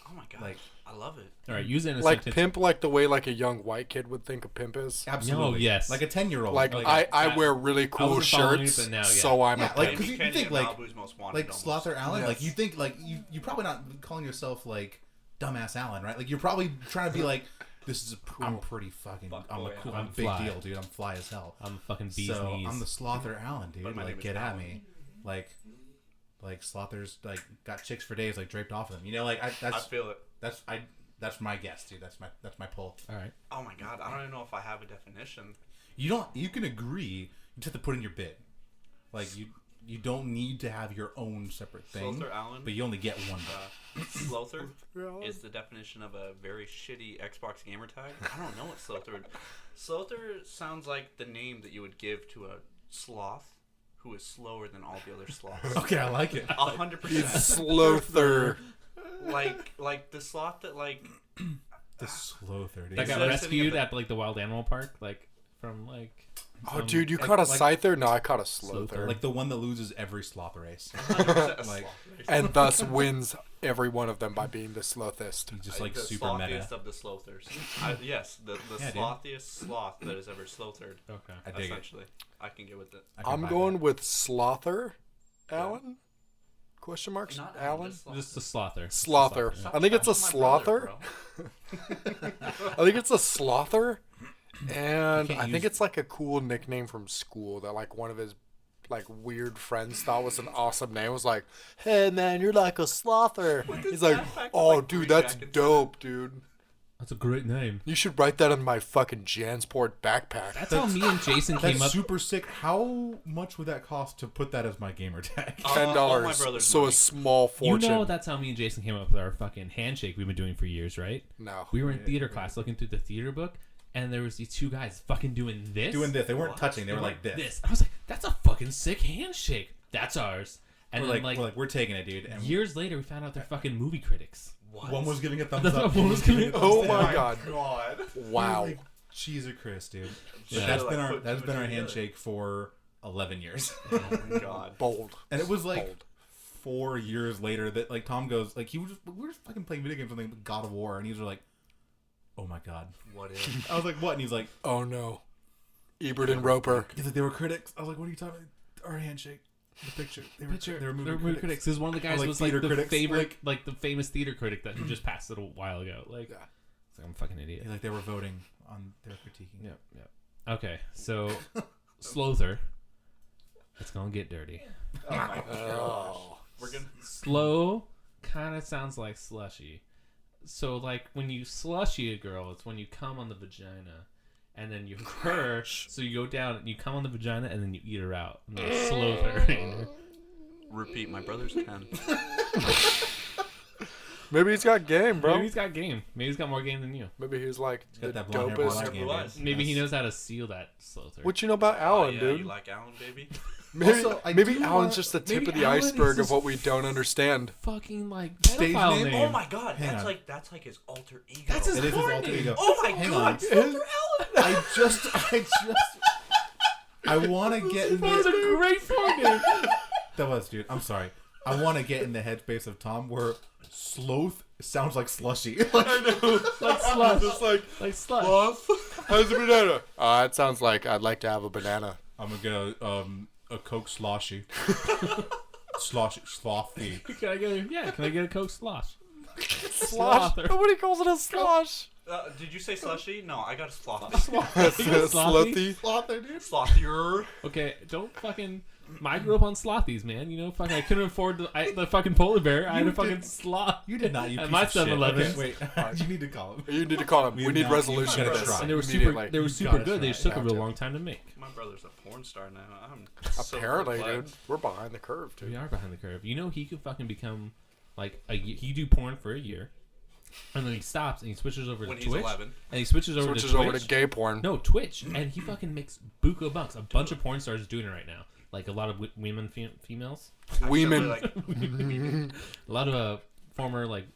Oh my god. Like- I love it. All right, use it in a Like sentence. pimp, like the way like a young white kid would think a pimp is. Absolutely. No, yes. Like a 10-year-old. Like Like, I wear really cool wasn't following you, shirts, but now, yeah. so I'm Yeah, a like, pimp. 'cause you Kenny think, and like- Malibu's most wanted like almost. SLoatherAllen, Yes. like you think like you probably not calling yourself like dumbass Allen, right? Like you're probably trying to be like, this is I'm pretty fucking Fuck I'm boy, a cool Allen. I'm a big Fly. deal, dude. I'm fly as hell. I'm fucking bee's So knees. I'm the SLoatherAllen, dude. But my name Like is get at Allen. me, like Slother's like got chicks for days like draped off of them. You know, like I that's feel it. that's my guess, dude. That's my pull. All right. Oh my god. I don't even know if I have a definition. You can agree. You just have to put in your bid. Like you don't need to have your own separate thing, SLoatherAllen. but you only get one. Slother is the definition of a very shitty Xbox gamer tag. I don't know what Slother. Slother sounds like the name that you would give to a sloth who is slower than all the other sloths. Okay, I like it. 100%. Slother. like the sloth that like The Slother, dude. That got Instead of rescued sitting at at like the wild animal park, like from like. Oh, dude, you caught a scyther? No, I caught a slother. Slother. Like the one that loses every sloth race. 100% a Like- sloth. And thus wins every one of them by being the slothest. He's just like the super slothiest meta. of the slothers. Yes, the Yeah, dude. slothiest sloth that has ever slothered. Okay. I dig it. Essentially, I can get with it. I can I'm buy going that. with Slother Allen? Question marks? Not Allen? Just a slother. Slother. Stop I think it's a smashing my brother, slother. I think it's a slother. And can't I think use- it's like a cool nickname from school that like one of his like weird friends thought was an awesome name. It was like, hey man, you're like a slother. He's like, backpack with, oh like, dude, three that's jackets dope, dude. That's a great name. You should write that on my fucking Jansport backpack. That's how me and Jason came That's up. super sick. How much would that cost to put that as my gamer tag? $10. So money. a small fortune. You know that's how me and Jason came up with our fucking handshake we've been doing for years, right? No. We were in theater class looking through the theater book, and there was these two guys fucking doing this. They weren't touching. They were like this. I was like, that's a fucking sick handshake. That's ours. And We're then like, we're taking it, dude. And years later, we found out they're fucking movie critics. one was giving a thumbs up. One was giving a thumbs Oh down. my god. Wow. Like, Jesus Christ, dude. Yeah. That's Like, been our handshake for 11 years. Oh my god. Bold. And it was like Bold. 4 years later that like Tom goes like we were just fucking playing video games something like God of War, and he was like, oh my god. What is? I was like, what? And he's like, Oh no. Ebert and Roper. he's like, they were critics. I was like, what are you talking about? Our handshake. The picture. They were movie critics. Because one of the guys like was like theater the critics, favorite, like the famous theater critic that just passed it a while ago. Like, Yeah. it's like, I'm a fucking idiot. He's like, they were voting on their critiquing. Yep. Okay, so Slother, it's gonna get dirty. Oh my gosh. Oh. We're gonna. Slow kind of sounds like slushy. So like when you slushy a girl, it's when you come on the vagina, and then you purr. So you go down and you come on the vagina, and then you eat her out. And then Slother. Repeat, my brother's 10. Maybe he's got game, bro. Maybe he's got game. Maybe he's got more game than you. Maybe he's like the got that blonde hair, dopest. blonde game, Blue eyes. dude. Maybe he knows how to seal that Slother. What you know about Oh, Alan, yeah, dude? you like Alan, baby? Maybe, Also, I maybe do Alan's wanna- just the tip maybe of the Alan is iceberg of just- what we don't understand. Fucking like Stage pedophile name? name. Oh my god, Hang on. that's like his alter ego. That's his It is his porn alter name. ego. Oh my Hang god, on. I want to get in That was a the. great porn name. That was, dude. I'm sorry. I want to get in the headspace of Tom where sloth sounds like slushy. Like slush. Just like, Like slush. how's the banana? It sounds like I'd like to have a banana. I'm gonna get a Coke sloshy. Slothy. Can I get a Coke slosh? Slosh. Slother. Nobody calls it a slosh. Did you say slushy? No, I got a slothy. Slothy. Slother, dude. Slothier. Okay, don't fucking. I grew up on slothies, man. You know, fucking, I couldn't afford the fucking polar bear. I had a fucking sloth. You did not. You At piece my of shit. 7-Eleven. Okay, wait. You need to call him. You need to call him. We need not- resolution you to gotta this. try. And they were Immediately. super gotta good. They try. just took a You have real to. long time to make. My brother's a porn star now. I'm so Apparently, perplexed. dude. We're behind the curve, dude. We are behind the curve. You know, he could fucking become like he do porn for a year, and then he stops and he switches over When to he's Twitch, 11. and he switches over Switches to Twitch. over to gay porn. No, Twitch, and he fucking makes buco bucks. A bunch of porn stars doing it right now. Like a lot of women, females, Women. Like, a lot of former like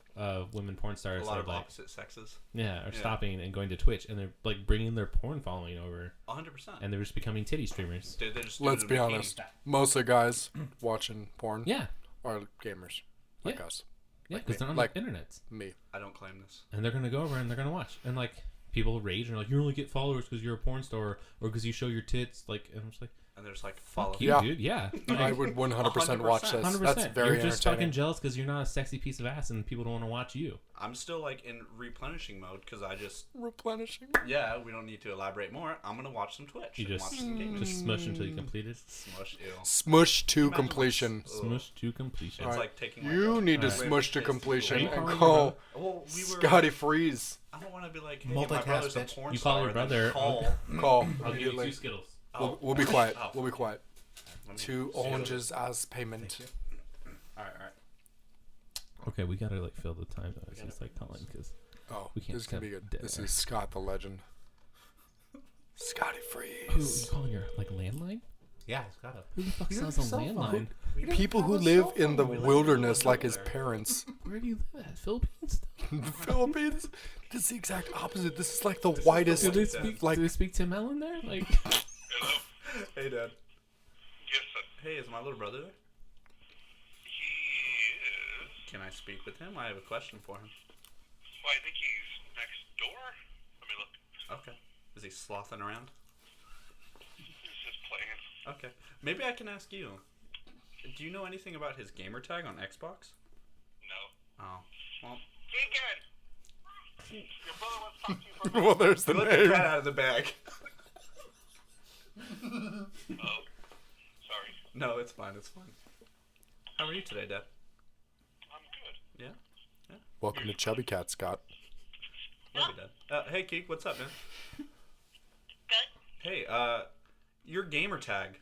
women porn stars. a lot that of are, like, opposite sexes. are Yeah. stopping and going to Twitch, and they're like bringing their porn following over, 100%. and they're just becoming titty streamers. Dude, they just do Let's it in be bikini. honest. Most of the guys watching porn Yeah, are gamers. Like Yeah. us. yeah, because they're on Like- the internet, Me. I don't claim this. and they're gonna go over and they're gonna watch, and like people rage and are like, you only get followers because you're a porn star or because you show your tits, like, and I'm just like, And there's like follow. fuck you, Yeah. dude, yeah. I would 100% watch this. 100%. That's very You're just fucking entertaining. jealous because you're not a sexy piece of ass and people don't want to watch you. I'm still like in replenishing mode because I just Replenishing. we don't need to elaborate more. I'm gonna watch some Twitch. You and just watch some games. just smush until you complete it. Smush. Ew. Smush to Imagine, like, completion. Smush to completion. It's Alright. like taking. Like, You a- need to Alright. smush to completion Are you and calling call Well, we were. Scotty Freeze. I don't want to be like, hey, Multitask, my brother's a bitch. porn You call star. your and then brother- Call. Call. I'll give you immediately. 2 Skittles. We'll be quiet. Oh. We'll be quiet. Let me 2 see it. oranges as payment. All right. Okay, we gotta like fill the time though. It's just like calling because Oh, We can't this is gonna be cut good. dead This air. is Scott the Legend. Scotty who you Freeze. calling your like landline? Yeah, it's got Who the fuck You sells have a a cell landline? People who live in the wilderness like his parents. Where do you live at? Philippines? The Philippines? This is the exact opposite. This is like the whitest. Do they speak? Like do they speak Tim Allen there? Like, Hey, Dad. Yes, sir. Hey, is my little brother there? He is. Can I speak with him? I have a question for him. Well, I think he's next door. Let me look. Okay. Is he slothing around? He's just playing. Okay. Maybe I can ask you. Do you know anything about his gamer tag on Xbox? No. Oh. Well, Deacon! Your brother wants to talk to you for a well, there's the let the name. cat out of the bag. Oh, sorry. No, it's fine. It's fine. How are you today, Dad? I'm good. Yeah? Welcome to Chubby Cat, Scott. Love you, Dad. Hey, Keek, what's up, man? Good. Hey, your gamer tag.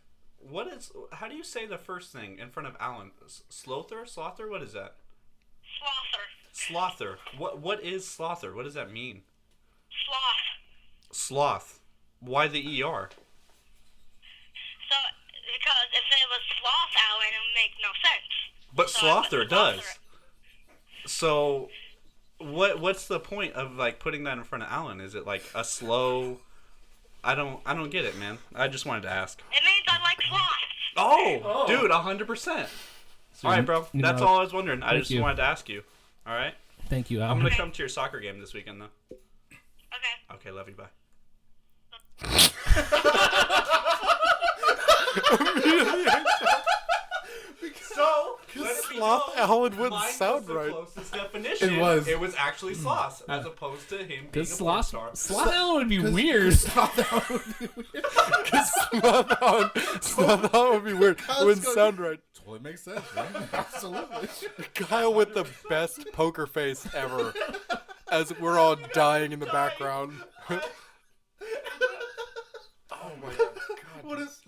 How do you say the first thing in front of Allen? Slother? What is that? Slother. Slother. What is Slother? What does that mean? Sloth. Sloth. Why the ER? So, because if it was sLoatherAllen, it would make no sense. But So I put Slother does. So, what's the point of like putting that in front of Allen? Is it like a slow? I don't get it, man. I just wanted to ask. It means I like sloths. Oh, dude, 100%. All right, bro. That's all I was wondering. I just wanted to ask you. All right. Thank you. I'm gonna come to your soccer game this weekend, though. Okay. Okay, love you. Bye. So, sLoatherAllen wouldn't sound right. Closest definition. It was. It was actually sloth, as opposed to him being a porn Sloth star. Allen would be weird. sLoatherAllen would be weird. It wouldn't sound right. Totally makes sense, right? Absolutely. Kyle with the best poker face ever, as we're all dying in the background. Oh my god! What does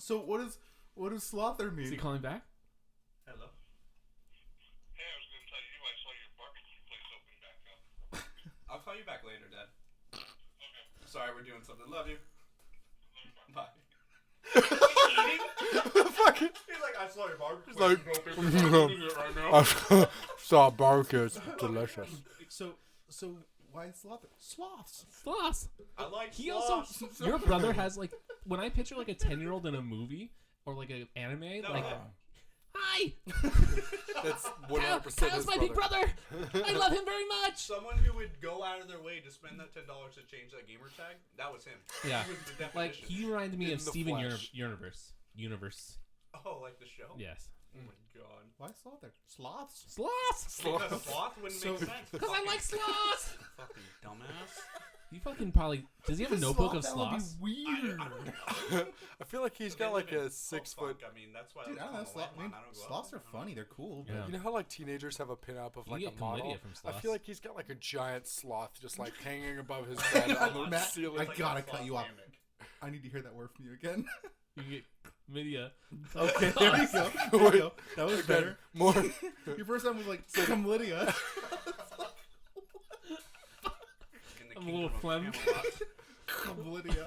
Slother mean? Is he calling back? Hello. Hey, I was going to tell you, I saw your barbecue place open back up. I'll call you back later, Dad. Okay. Sorry, we're doing something. Love you. Bye. Fucking. He's like, I saw your barbecue. Like, saw barbecue. It's delicious. So why Slother? Sloths. Sloths. I like He sloths. also. Your brother has like. When I picture like a 10-year-old in a movie or like an anime, like. Hi. That's 100% Kyle's his my big brother. I love him very much. Someone who would go out of their way to spend that $10 to change that gamer tag, that was him. Yeah. He was the Like definition. he reminded me In of the Steven flesh. Universe. Oh, like the show? Yes. Oh my god. Why Slother? Sloths? Sloths. Because sloth wouldn't make sense. Because I like sloths. Fucking dumbass. You fucking probably. Does he have a notebook of That would sloths? be weird. I feel like he's got like a 6 foot. I mean, that's why Dude, I don't know. Sloths are funny. They're cool. Yeah. You know how like teenagers have a pinup of like a get model? chlamydia from I sloths. feel like he's got like a giant sloth just like hanging above his head on the Matt, ceiling. I gotta cut you off. I need to hear that word from you again. You get chlamydia. Okay, there we go. There we go. That was better. More. Your first time was like chlamydia. I'm a little phlegm. Chlamydia.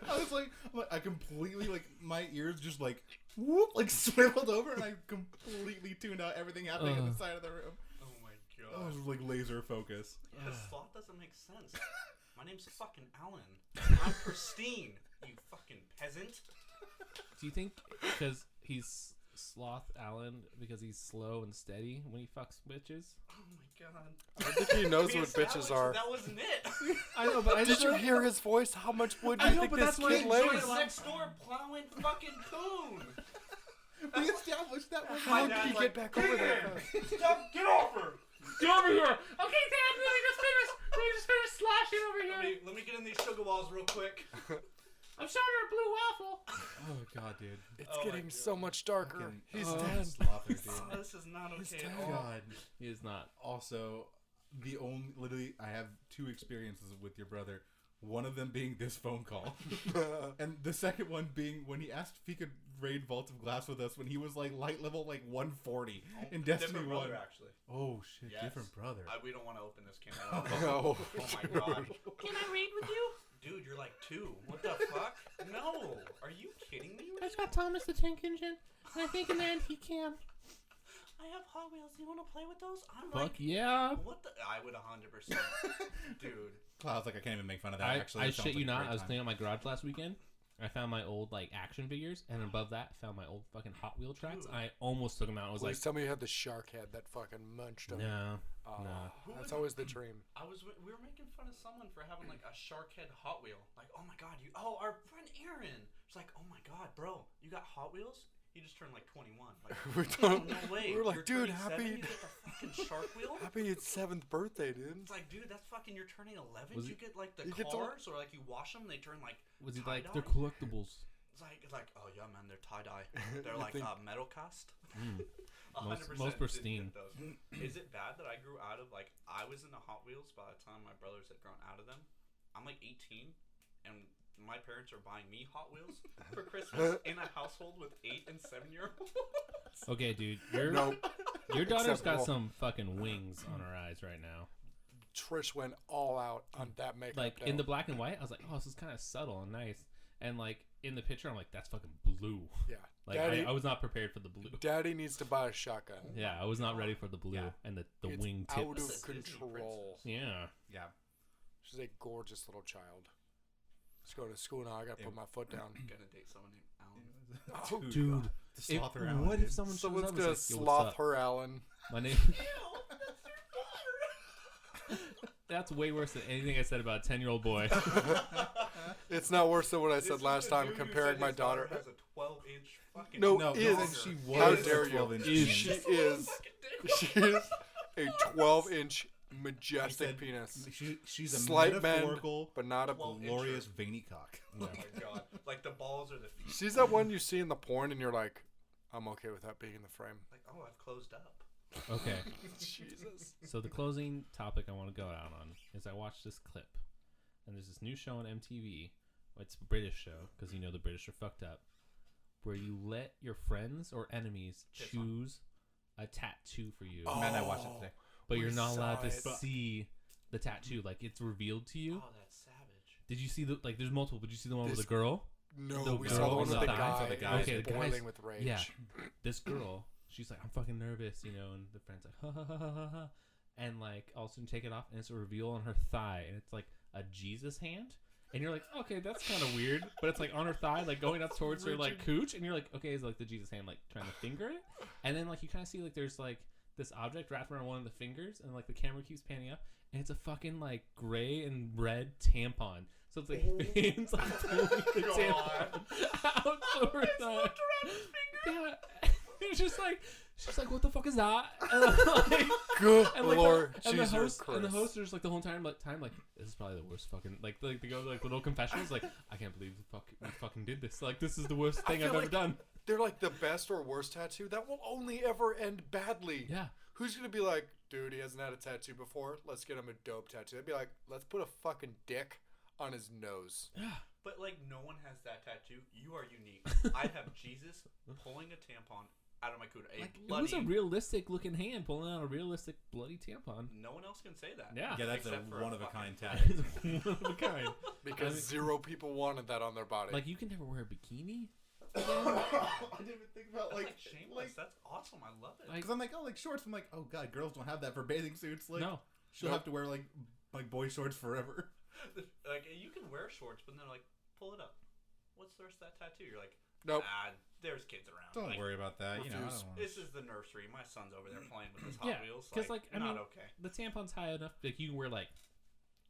I was like, I completely like my ears just like whoop, like swiveled over, and I completely tuned out everything happening on the side of the room. Oh my I god. was like laser focus. Because sloth doesn't make sense. My name's fucking Allen. I'm pristine, you fucking peasant. Do you think because he's Sloth Allen because he's slow and steady when he fucks bitches? Oh my god. I think he knows We what bitches established are. That wasn't it. I know, but I Did you hear his voice? How much wood do I you know, think but this that's why kid I lays? He's next door plowing fucking poon. We established that was How My did dad's he like, get back over there? Stop! Get off her! Get over here! Okay, Dad, let me just finish sloshing over here. Let me get in these sugar walls real quick. I'm starting a blue waffle. Oh god, dude. It's Oh my getting God. so much darker. Fucking- He's oh, dead. Slother, dude. Oh, this is not okay at dead. all. God. He is not. Also, literally, I have two experiences with your brother. One of them being this phone call, and the second one being when he asked if he could raid Vault of Glass with us when he was like light level like 140 in Destiny Different 1. brother, actually. Oh shit, Yes. different brother. We don't want to open this can. Oh, Oh my god. Can I raid with you? Dude, you're like 2. What the fuck? No. Are you kidding me? I just got Thomas the Tank Engine, and I think in the end he can. I have Hot Wheels. You want to play with those? I'm Fuck like, yeah. what the? I would 100%. Dude. Cloud's like, I can't even make fun of that. I Actually, That sounds shit you like a not. great I was time. cleaning out my garage last weekend. I found my old like action figures, and above that, found my old fucking Hot Wheel tracks. I almost took them out. I was Please like, tell me you had the shark head that fucking munched him. no, Oh, no. That's always the dream. We were making fun of someone for having like a shark head Hot Wheel. Like, oh my god, our friend Aaron. It's like, oh my god, bro, you got Hot Wheels? He just turned like 21. Like, no way. We were like, You're dude, turning happy- 7, you get the fucking shark wheel? Happy it's 7th birthday, dude. It's like, dude, that's fucking, you're turning 11. Was You it- get like the You get to- cars, or like you wash them, they turn like Was he tie-dye. like they're collectibles? It's like, oh yeah, man, they're tie-dye. They're like think- metal cast. Most 100% didn't pristine. get those. Is it bad that I grew out of, like, I was into Hot Wheels by the time my brothers had grown out of them? I'm like 18, and my parents are buying me Hot Wheels for Christmas in a household with 8 and 7-year-olds. Okay, dude, your daughter's got some fucking wings on her eyes right now. Trish went all out on that makeup. Like in the black and white, I was like, oh, this is kind of subtle and nice. And like in the picture, I'm like, that's fucking blue. Yeah, like Daddy, I was not prepared for the blue. Daddy needs to buy a shotgun. Yeah, I was not ready for the blue and the It's wing out tips. of control. Yeah. She's a gorgeous little child. Let's go to school now. I gotta put my foot down. I'm gonna date someone named Alan. Oh, dude. sLoatherAllen. What if someone Someone's shows gonna up sloth her Allen. My name. That's way worse than anything I said about a 10-year-old boy. It's not worse than what I said last time comparing my daughter. Has a 12-inch fucking. No, she was. How dare you? 12-inch She is a 12-inch majestic penis. She's a Slight metaphorical, bend, but not a. 12-incher. glorious veiny cock. Oh my god! Like the balls or the feet. She's that one you see in the porn, and you're like, I'm okay with that being in the frame. Like, oh, I've closed up. Okay. Jesus. So the closing topic I want to go out on is I watched this clip, and there's this new show on MTV. It's a British show because you know the British are fucked up, where you let your friends or enemies choose a tattoo for you. Man, I watched it today. But you're not allowed to saw it. see the tattoo. Like it's revealed to you. Oh, that's savage. Did you see the like? There's multiple. Did you see the one with the girl? No, we girl saw the one on with the the thigh. guy. Okay, the boiling guy's- with rage. Yeah, this girl. She's like, I'm fucking nervous, you know. And the friend's like, ha ha ha ha ha, and like all of a sudden take it off, and it's a reveal on her thigh, and it's like a Jesus hand. And you're like, okay, that's kind of weird, but it's like on her thigh, like going up towards her like cooch, and you're like, okay, is like the Jesus hand like trying to finger it, and then like you kind of see like there's like this object wrapped around one of the fingers, and like the camera keeps panning up, and it's a fucking like gray and red tampon. So it's like it's like pulling the tampon out to her thigh. Yeah, it's just like she's like, what the fuck is that? And I'm like, Good and like Lord, and the host Christ. and the host are just like the whole time like this is probably the worst fucking like they go like little confessionals like I can't believe we fucking did this, like this is the worst thing I've feel ever like done. They're like the best or worst tattoo that will only ever end badly. Yeah. Who's gonna be like, dude, he hasn't had a tattoo before. Let's get him a dope tattoo. They'd be like, let's put a fucking dick on his nose. But like, no one has that tattoo. You are unique. I have Jesus pulling a tampon out of my cooter. It was a realistic looking hand pulling out a realistic bloody tampon. No one else can say that. Yeah, Yeah, that's a Except for one of a kind fucking- tattoo. one of a kind. Because zero people wanted that on their body. Like you can never wear a bikini. I didn't even think about That's like shameless. That's awesome. I love it. because I'm like, oh, like shorts. I'm like, oh god, girls don't have that for bathing suits. Like, No. she'll have to wear like boy shorts forever. Like, you can wear shorts, but then they're like, pull it up. What's the rest of that tattoo? You're like, Nope. there's kids around. Don't Like, worry about that. You know, I refuse. don't wanna- This is the nursery. My son's over there playing with his Hot Yeah, Wheels. because like I not mean, okay. the tampon's high enough like you can wear like.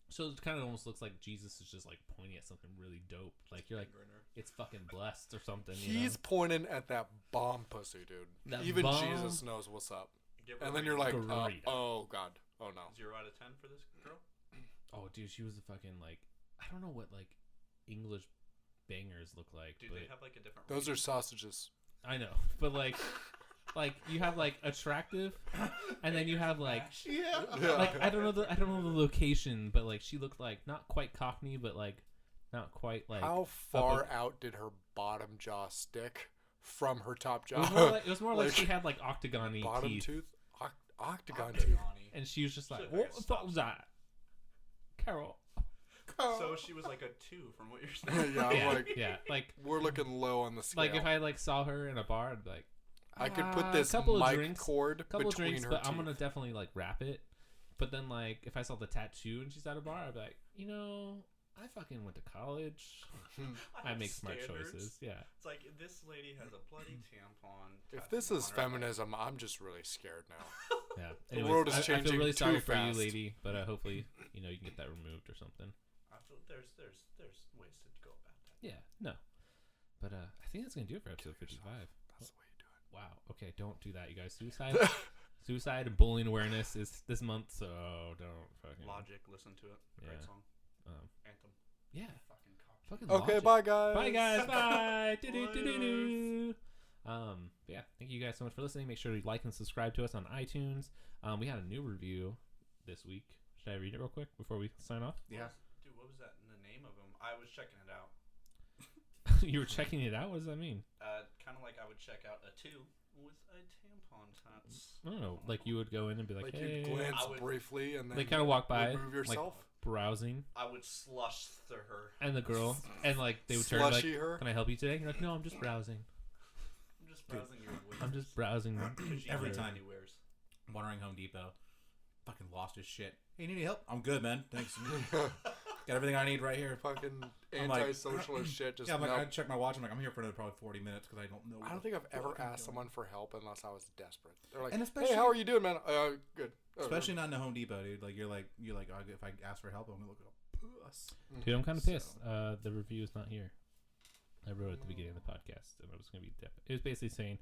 So it kind of almost looks like Jesus is just like pointing at something really dope. Like you're like, it's fucking blessed or something. You He's know? pointing at that bomb pussy, dude. That Even bomb- Jesus knows what's up. Give her And a then you're like, Great. oh god, oh no. 0 out of 10 for this girl. Oh, dude, she was a fucking like I don't know what like English bangers look like. Dude, but they have like a different. Those are sausages. I know, but like you have like attractive, and then you have like Yeah. like I don't know the location, but like she looked like not quite Cockney, but like not quite like How far up out did her bottom jaw stick from her top jaw? it was more like she had like octagon-y bottom teeth, tooth, octagon tooth. and she was just like, Should've "What like the a fuck was that, Carol?" So she was like a 2 from what you're saying. Yeah, Yeah, I'm like, yeah, like we're looking low on the scale. like if I like saw her in a bar, I'd be like, I could put this couple of mic drinks, cord couple of between drinks, her but teeth. I'm gonna definitely like wrap it. But then like if I saw the tattoo and she's at a bar, I'd be like, you know, I fucking went to college. I have make smart standards. choices. Yeah. It's like this lady has a bloody tampon. If this tattooed is on her feminism, I'm just really scared now. Yeah. The world is I feel changing really too sorry for fast. you, lady, but hopefully, you know, you can get that removed or something. I feel there's ways to go about that. Yeah. No. But I think that's gonna do it for episode 55. That's the way you do it. Wow. Okay. Don't do that, you guys. Suicide and bullying awareness is this month, so don't fucking. Logic, listen to it. Great Yeah. song. Anthem. Yeah. Fucking cock. Fucking Okay, Logic. bye guys. Bye guys. Bye. Do-do-do-do-do. Yeah, thank you guys so much for listening. Make sure to like and subscribe to us on iTunes. We had a new review this week. Should I read it real quick before we sign off? Yeah. Dude, what was that in the name of them? I was checking it out. You were checking it out? What does that mean? Kind of like I would check out a 2 with a tampon touch. I don't know. Like you would go in and be like, hey. You'd glance briefly and then They kind of walk by. remove yourself. Like, browsing. I would slush through her. And the girl. And like they would turn like, can I help you today? You're like, no, I'm just browsing. I'm just browsing your wares. I'm just browsing. Every time he wears. Wandering Home Depot. Fucking lost his shit. Hey, you need any help? I'm good, man. Thanks. Got everything I need right here. Fucking I'm like, anti-socialist shit. Just Yeah, I'm like, I check my watch. I'm like, I'm here for another probably 40 minutes because I don't know. I don't think I've ever asked someone for help unless I was desperate. They're like, And hey, especially- how are you doing, man? Good. Especially not in a Home Depot, dude. Like you're like, oh, if I ask for help, I'm gonna look like a puss. Dude, I'm kind of pissed. The review is not here. I wrote it at the beginning of the podcast, and it was going to be it was basically saying,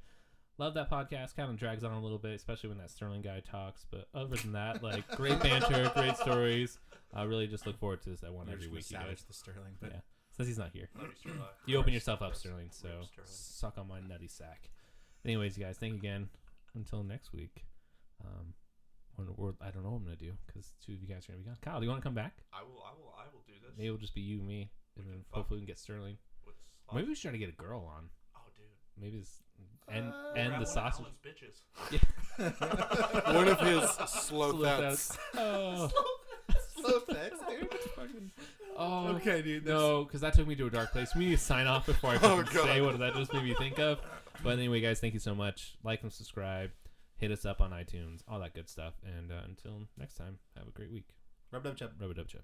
love that podcast. Kind of drags on a little bit, especially when that Sterling guy talks. But other than that, like, great banter, great stories. I really just look forward to this. I want You're every week. You savage guys. the Sterling, but Yeah, since he's not here, Love you, Sterling. you open yourself up, Sterling. So Sterling. suck on my nutty sack. Anyways, you guys, thank you again. Until next week. I don't know what I'm gonna do because 2 of you guys are gonna be gone. Kyle, do you want to come back? I will do this. Maybe it'll just be you, me, and then hopefully we can get Sterling. Maybe we should try to get a girl on. Oh, dude. Maybe it's and the sausage. Bitches. One of his slothets. Oh, slow sex, dude. oh, Okay, dude. no, because that took me to a dark place. We need to sign off before I fucking say what that just made me think of. But anyway, guys, thank you so much. Like and subscribe. Hit us up on iTunes. All that good stuff. And until next time, have a great week. Rub it up, Chub. Rub it up, Chub.